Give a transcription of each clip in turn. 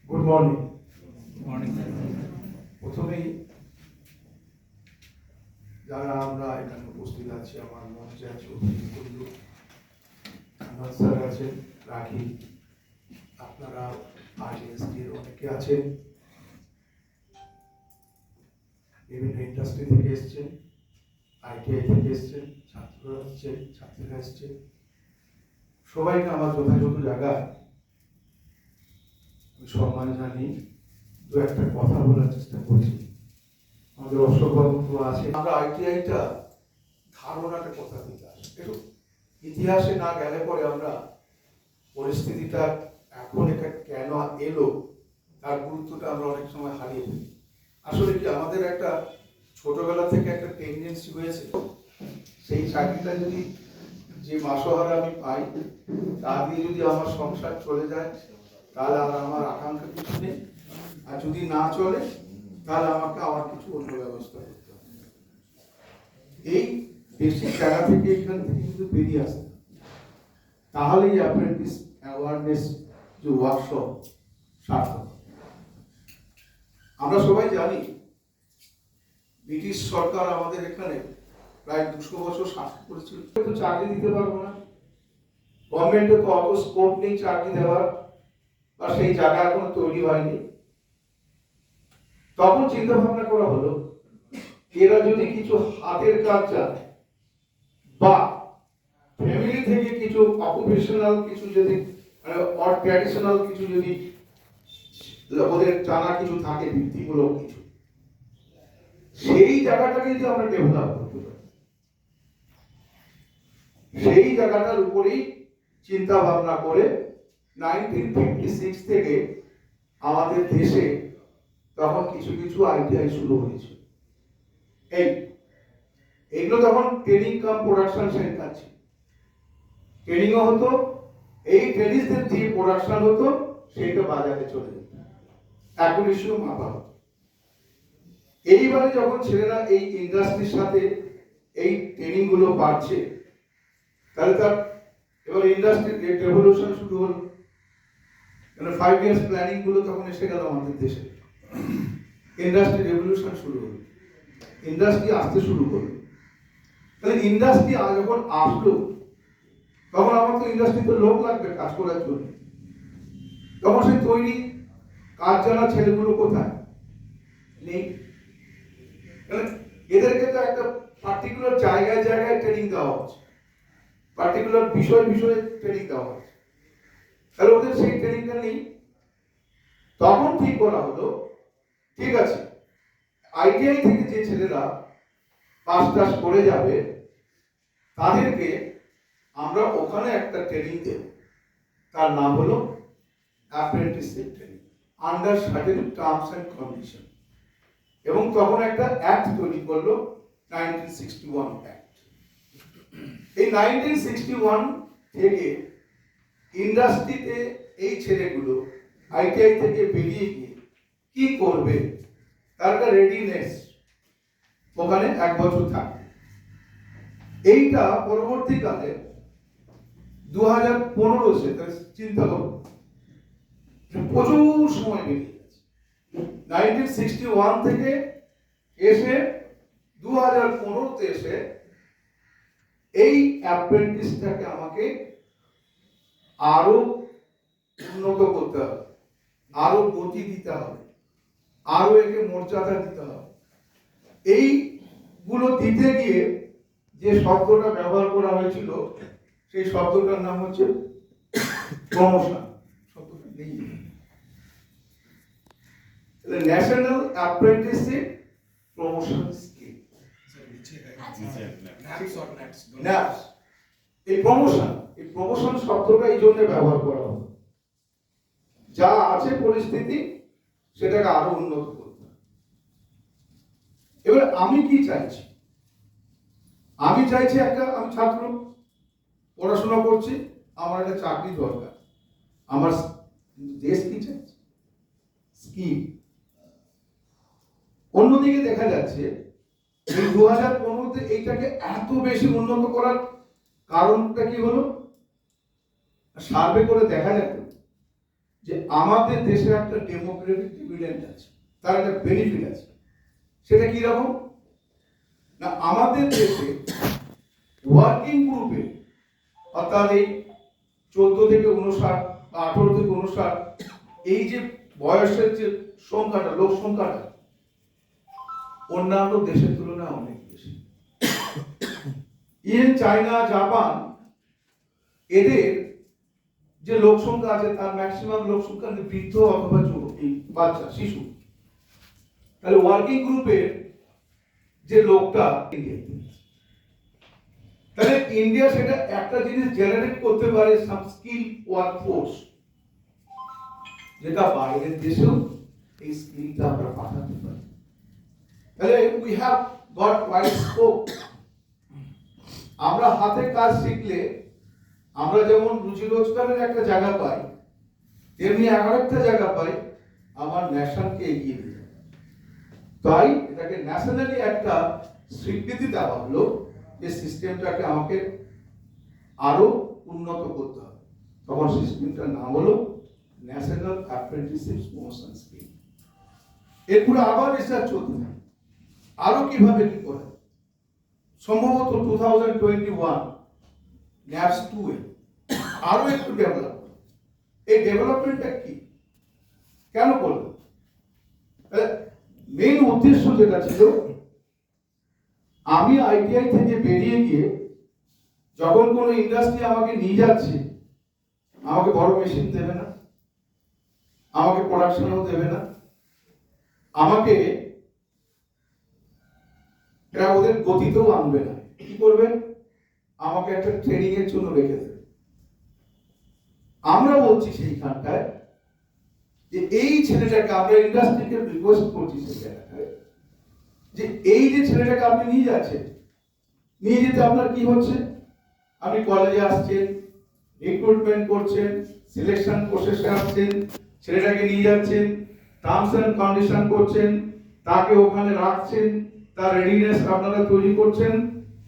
Good morning. Morning. প্রথমেই যারা আমরা এখানে উপস্থিত আছি, আমার মঞ্চে আছে স্যার আছেন, রাখি, আপনারা আইএসডির অনেকে আছেন, বিভিন্ন ইন্ডাস্ট্রি থেকে এসছেন, আইটিআই থেকে এসছেন, ছাত্ররা এসছেন, ছাত্রীরা এসছেন, সবাইকে আমার যথাযথ জায়গায় সম্মান জানিয়ে দু একটা কথা বলার চেষ্টা করছি। আমাদের অশোকবাবু তো আছে, আমরা আইটিআইটা ধারণাটা কোথা থেকে আসে, একটু ইতিহাসে না গেলে পরে আমরা পরিস্থিতিটা এখন এটা কেন এলো তার গুরুত্বটা আমরা অনেক সময় হারিয়ে ফেলি। আসলে কি আমাদের একটা ছোটবেলা থেকে একটা টেন্ডেন্সি হয়েছে, সেই চাকরিটা যদি যে মাসহারা আমি পাই তা দিয়ে যদি আমার সংসার চলে যায় তাহলে আর আমার আকাঙ্ক্ষা কিছু নেই, আর যদি না চলে তাহলে আমাকে আবার কিছু অন্য ব্যবস্থা করতে হবে। এই বেসিক জায়গা থেকে এখান থেকে কিন্তু বেরিয়ে আসে, তাহলেই অ্যাপ্রেন্টিস অ্যাওয়ারনেস যে ওয়ার্কশপ সার্থক। আমরা সবাই জানি ব্রিটিশ সরকার আমাদের এখানে প্রায় 200 বছর শাসন করেছিল, তো চাকরি দিতে পারবো না, গভর্নমেন্টের তো অত স্কোপ নেই চাকরি দেওয়ার, বা সেই জায়গা এখনো তৈরি হয়নি। তখন চিন্তা ভাবনা করা হলো এরা যদি কিছু হাতের কাজ জানে বা ফ্যামিলি থেকে কিছু অকুপেশনাল কিছু যদি অর ট্র্যাডিশনাল কিছু যদি ওদের জানা কিছু থাকে, বৃত্তিমূলক কিছু, সেই জায়গাটাকে যদি আমরা ডেভেলপ করতে পারি, সেই জায়গাটার উপরেই চিন্তা ভাবনা করে 1956 থেকে আমাদের দেশে তখন কিছু কিছু আইটিআই শুরু হয়েছে। এইগুলো তখন ট্রেনিং কাম প্রোডাকশন সেন্টার ছিল, ট্রেনিংও হতো, এই ট্রেনিংসদের দিয়ে প্রোডাকশন হতো, সেইটা বাজারে চলে যেত, অ্যাকুরেসিও মাপা হতো। এইবারে যখন ছেলেরা এই ইন্ডাস্ট্রির সাথে এই ট্রেনিং গুলো পাচ্ছে, তাহলে তার এবার ইন্ডাস্ট্রির রেভলিউশন শুরু হলো, মানে 5 ইয়ার্স প্ল্যানিং গুলো তখন এসে গেল আমাদের দেশে, ইন্ডাস্ট্রি রেভলিউশন শুরু হলো, ইন্ডাস্ট্রি আসতে শুরু করলো। তাহলে ইন্ডাস্ট্রি যখন আসলো তখন আমার তো ইন্ডাস্ট্রিতে লোক লাগবে কাজ করার জন্য, তখন সেই তৈরি কাজ জানা ছেলেগুলো কোথায় নেই। এদেরকে তো একটা পার্টিকুলার জায়গায় জায়গায় ট্রেনিং দেওয়া হচ্ছে, পার্টিকুলার বিষয়ে ট্রেনিং দেওয়া হচ্ছে, তাহলে ওদের সেই ট্রেনিংটা নেই। তখন ঠিক করা হলো, ঠিক আছে, আইটিআই থেকে যে ছেলেরা পাস টাস করে যাবে তাদেরকে আমরা ওখানে একটা ট্রেনিং দেব, তার নাম হলো apprenticeship training under certain terms and condition. এবং তখন একটা অ্যাক্ট তৈরি করলো, 1961 অ্যাক্ট। এই 1961 থেকে ইন্ডাস্ট্রিতে এই ছেলেগুলো আইটিআই থেকে বেরিয়ে গিয়ে কি করবে তার একটা রেডিনেস, ওখানে 1 বছর থাকবে। এইটা পরবর্তীকালে 2015 চিন্তা করো, প্রচুর সময় বেরিয়ে গেছে। 1961 থেকে এসে 2015 এসে এই অ্যাপ্রেন্টিসটাকে আমাকে আরো উন্নত করতে হবে, আরো গতি দিতে হবে, আরো একে মর্যাদা দিতে হবে। এইগুলো দিতে গিয়ে যে শব্দটা ব্যবহার করা হয়েছিল সেই শব্দটার নাম হচ্ছে প্রমোশন। শব্দটা নেই, ন্যাশনাল অ্যাপ্রেন্টিসশিপ প্রমোশন স্কিম। এই প্রমোশন শব্দটা এই জন্য ব্যবহার করা হবে, যা আছে পরিস্থিতি সেটাকে আরো উন্নত করতে হবে। এবার আমি কি চাইছি, আমি চাইছি আমি ছাত্র, পড়াশোনা করছি, আমার একটা চাকরি দরকার। আমার দেশ কি চাইছে, স্কিম। অন্যদিকে দেখা যাচ্ছে এই 2015-তে এইটাকে এত বেশি উন্নত করার কারণটা কি হলো, সার্ভে করে দেখা যাবে যে আমাদের দেশে একটা ডেমোক্রেটিক ডিভিডেন্ড আছে, তার একটা বেনিফিট আছে। সেটা কি রকম না, আমাদের দেশে ওয়ার্কিং গ্রুপে অর্থাৎ এই 14 থেকে 59 বা 18 থেকে 59 এই যে বয়সের যে সংখ্যাটা, লোক সংখ্যাটা অন্যান্য দেশের তুলনায় অনেক বেশি। ইন চায়না, জাপান, এদের যে লোক সংখ্যা আছে তার ম্যাক্সিমাম লোক সংখ্যা বৃদ্ধ অথবা বাচ্চা, শিশু। তাহলে ওয়ার্কিং গ্রুপের যে লোকটা ইন্ডিয়া, তাহলে ইন্ডিয়া সেটা একটা জিনিস জেনারেট করতে পারে, সাম স্কিল ওয়ার্কফোর্স, যেটা বাইরের দেশেও এই স্কিলটা আমরা পাঠাতে পারি। তাহলে we have got wide scope. আমরা হাতে কাজ শিখলে আমরা যেমন রুজি রোজগারের একটা জায়গা পাই, তেমনি আরেকটা জায়গা পাই আমার ন্যাশনকে এগিয়ে দিতে। তাই এটাকে ন্যাশনালি একটা স্বীকৃতি দেওয়া হলো যে সিস্টেমটাকে আমাকে আরো উন্নত করতে হবে। তখন সিস্টেমটার নাম হলো ন্যাশনাল অ্যাপ্রেন্টিসশিপ প্রমোশন স্কিম। এরপরে আবার রিসার্চ চলতে থাকে আরো কিভাবে কি করে। সম্ভবত 2021 ন্যাপস 2 এ আরো একটু ডেভেলপ। এই ডেভেলপমেন্টটা কি, কেন করলো? মেইন উদ্দেশ্য যেটা ছিল, আমি আইটিআই থেকে বেরিয়ে গিয়ে যখন কোনো ইন্ডাস্ট্রি আমাকে নিয়ে যাচ্ছে, আমাকে বড় মেশিন দেবে না, আমাকে প্রোডাকশনও দেবে না, আমাকে এরা ওদের গতিতেও আনবে না। কি করবে? আমাকে একটা ট্রেনিং এর জন্য রেখে দেবে। আমরা বলছি সেইখানটায় যে এই ছেলেটাকে আমরা ইন্ডাস্ট্রিকে রিকোয়েস্ট করছি সেই জায়গাটায় যে এই যে ছেলেটাকে আপনি নিয়ে যাচ্ছেন, নিয়ে যেতে আপনার কি হচ্ছে? আপনি কলেজে আসছেন, রিক্রুটমেন্ট করছেন, সিলেকশন প্রসেসে আসছেন, ছেলেটাকে নিয়ে যাচ্ছেন, টার্মস এন্ড কন্ডিশন করছেন, তাকে ওখানে রাখছেন, তার রেডিনেস আপনারা তৈরি করছেন,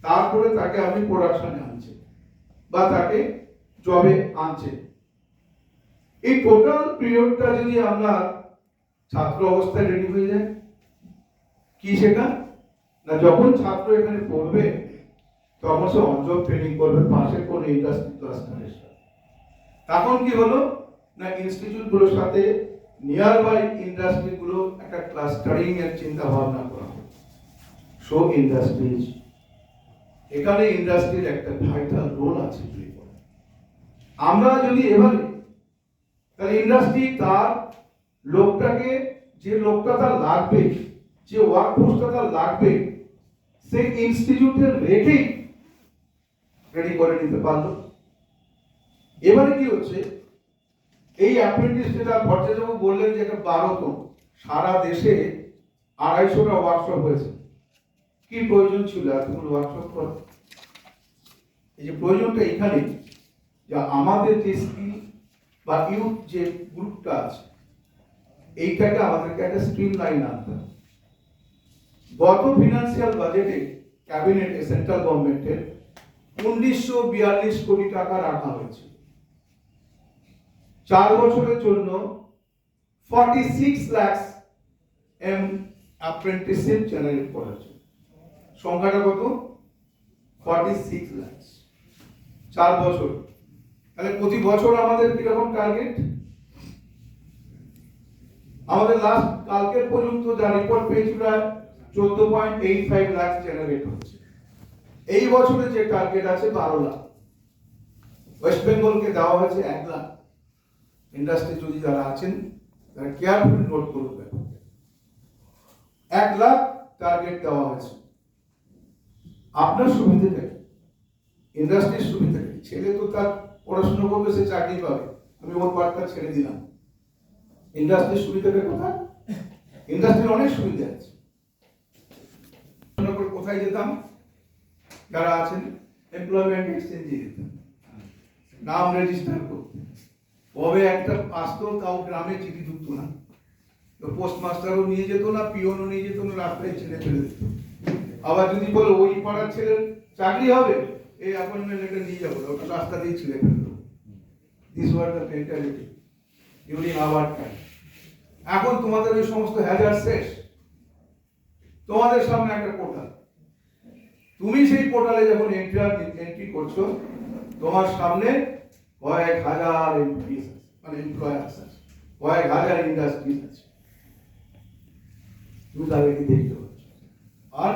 তারপরে তাকে আপনি প্রোডাকশনে আনছেন বা তাকে জবে আনছেন। এই টোটাল পিরিয়ডটা যদি আমরা ছাত্র অবস্থায় রেডি হয়ে যায়, কি সেটা না, যখন ছাত্র এখানে পড়বে তখন সে অনজব ট্রেনিং করবে পাশে কোন ইন্ডাস্ট্রি ক্লাস্টারের সাথে। তখন কি হলো না, ইনস্টিটিউট গুলোর সাথে নিয়ার বাই ইন্ডাস্ট্রি গুলো একটা ক্লাস্টারিং এর চিন্তা ভাবনা করা হয়। সো ইন্ডাস্ট্রিজ, এখানে ইন্ডাস্ট্রির একটা ভাইটাল রোল আছে। আমরা যদি এবারে তাহলে ইন্ডাস্ট্রি তার লোকটাকে, যে লোকটা তার লাগবে, যে ওয়ার্কফোর্সটা তার লাগবে, সেই ইনস্টিটিউটের রেখেই রেডি করে নিতে পারলো। এবারে কি হচ্ছে, এই অ্যাপ্রেন্টিস যেটা ভট্টাচার্য বললেন যে এটা 12তম, সারা দেশে 250টা ওয়ার্কশপ হয়েছে। কি প্রয়োজন ছিল এতগুলো ওয়ার্কশপ করা? এই যে প্রয়োজনটা এখানে, যে আমাদের যে স্কিল বা ইউথ যে গ্রুপটা আছে, এইটাকে আমাদেরকে একটা স্ট্রিম লাইন আনতে হবে। গত ফিনান্সিয়াল বাজেটে ক্যাবিনেটে সেন্ট্রাল গভর্নমেন্টের 1942 কোটি টাকা রাখা হয়েছে। 4 বছরের জন্য 46 লাখ অ্যাপ্রেন্টিসশিপ জেনারেট করার জন্য। সংখ্যাটা কত? 46 লাখ, 4 বছর। তাহলে প্রতি বছর আমাদের কিরকম টার্গেট? আমাদের লাস্ট কালকের পর্যন্ত যা রিপোর্ট পেয়েছিল 14.85 লাখ জেনারেট হচ্ছে। এই বছরে যে টার্গেট আছে 12 লাখ। ওয়েস্ট বেঙ্গলকে দেওয়া হয়েছে 1 লাখ। ইন্ডাস্ট্রি যদি যারা আছেন তারা কেয়ারফুলি নোট করবে, 1 লাখ টার্গেট দেওয়া হয়েছে। আপনার সুবিধা, ইন্ডাস্ট্রির সুবিধা, ছেলে তো তার পড়াশোনা করবে, সে চাকরি পাবে, আমি ওর পার্টটা ছেড়ে দিলাম। ইন্ডাস্ট্রির সুবিধাটা কোথায়? ইন্ডাস্ট্রির অনেক সুবিধা আছে। কোথায় যেতাম? যারা আছেন এমপ্লয়মেন্ট এক্সচেঞ্জে যেতাম নাম রেজিস্টার করতে। কবে একটা আসতো, তাও গ্রামে চিঠি ঢুকতো না, তো পোস্টমাস্টারও নিয়ে যেত না, পিওনও নিয়ে যেত না, রাস্তায় ছেড়ে ফেলে দিত। আবার যদি বলো ওই পাড়ার ছেলের চাকরি হবে, এই অ্যাপয়েন্টমেন্ট লেটার নিয়ে যাবো, ওটা রাস্তা দিয়ে ছেড়ে ফেলতো। This was the mentality. During our time. এখন তোমাদের ওই সমস্ত হ্যাজার্ড শেষ, তোমাদের সামনে একটা পোর্টাল, তুমি সেই পোর্টালে যখন এন্ট্রি করছো, তোমার সামনে কয়েক হাজার এমপ্লয়িজ আছে, মানে এমপ্লয়ার্স আছে, কয়েক হাজার ইন্ডাস্ট্রিজ আছে, তুমি তাদেরকে দেখতে পাচ্ছ, আর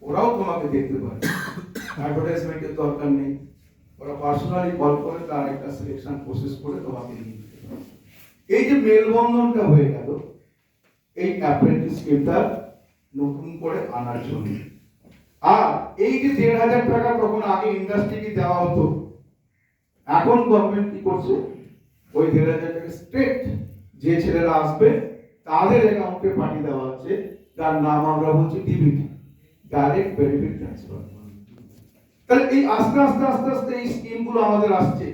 ওরাও তোমাকে দেখতে পারে। অ্যাডভার্টাইজমেন্টের দরকার নেই, ওরা পার্সোনালি কল করে তার একটা সিলেকশন প্রসেস করে তোমাকে নিয়ে যেতে পারে। এই যে মেলবন্ধনটা হয়ে গেল এই অ্যাপ্রেন্টিস স্কিমটা নতুন করে আনার জন্য। আর এই যে 1,500 টাকা তখন আগে ইন্ডাস্ট্রিকে দেওয়া হতো, এখন গভর্নমেন্ট কি করছে, ওই 1,500 টাকা স্ট্রেট যে ছেলেরা আসবে তাদের অ্যাকাউন্টে পাঠিয়ে দেওয়া হচ্ছে, যার নাম আমরা বলছি ডিবিটি, ডাইরেক্ট বেনিফিট ট্রান্সফার। তাহলে এই আস্তে আস্তে আস্তে আস্তে এই স্কিমগুলো আমাদের আসছে,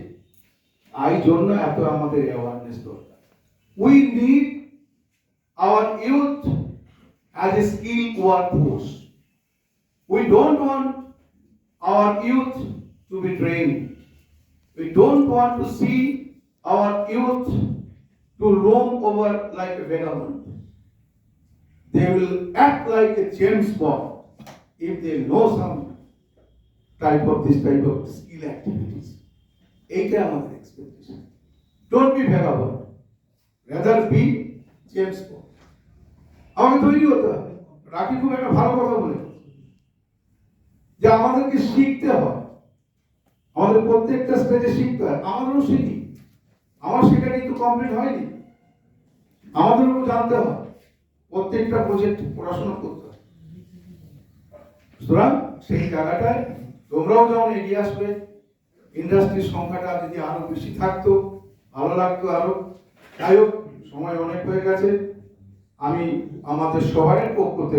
এই জন্য এত আমাদের অ্যাওয়ারনেস দরকার। We need hour youth as a skilled workforce. We don't want our youth to be drained. We don't want to see our youth to roam over like a vagabond. They will act like a James Bond if they know some type of skill activities. Eita আমাদের expectation. Don't be vagabond. Rather be James Bond. আমাকে তৈরি হতে হবে। রাখি খুব একটা ভালো কথা বলে যে আমাদেরকে শিখতে হয়, আমাদের প্রত্যেকটা স্টেজে শিখতে হয়। আমাদেরও শিখি, আমার শেখা কিন্তু কমপ্লিট হয়নি, আমাদেরও জানতে হয়, প্রত্যেকটা প্রজেক্ট পড়াশোনা করতে হয়। সুতরাং সেই জায়গাটায় তোমরাও যেমন এগিয়ে আসবে, ইন্ডাস্ট্রির সংখ্যাটা যদি আরো বেশি থাকতো ভালো লাগতো আরো। যাই হোক, সময় অনেক হয়ে গেছে, আমি আমাদের সবার পক্ষ থেকে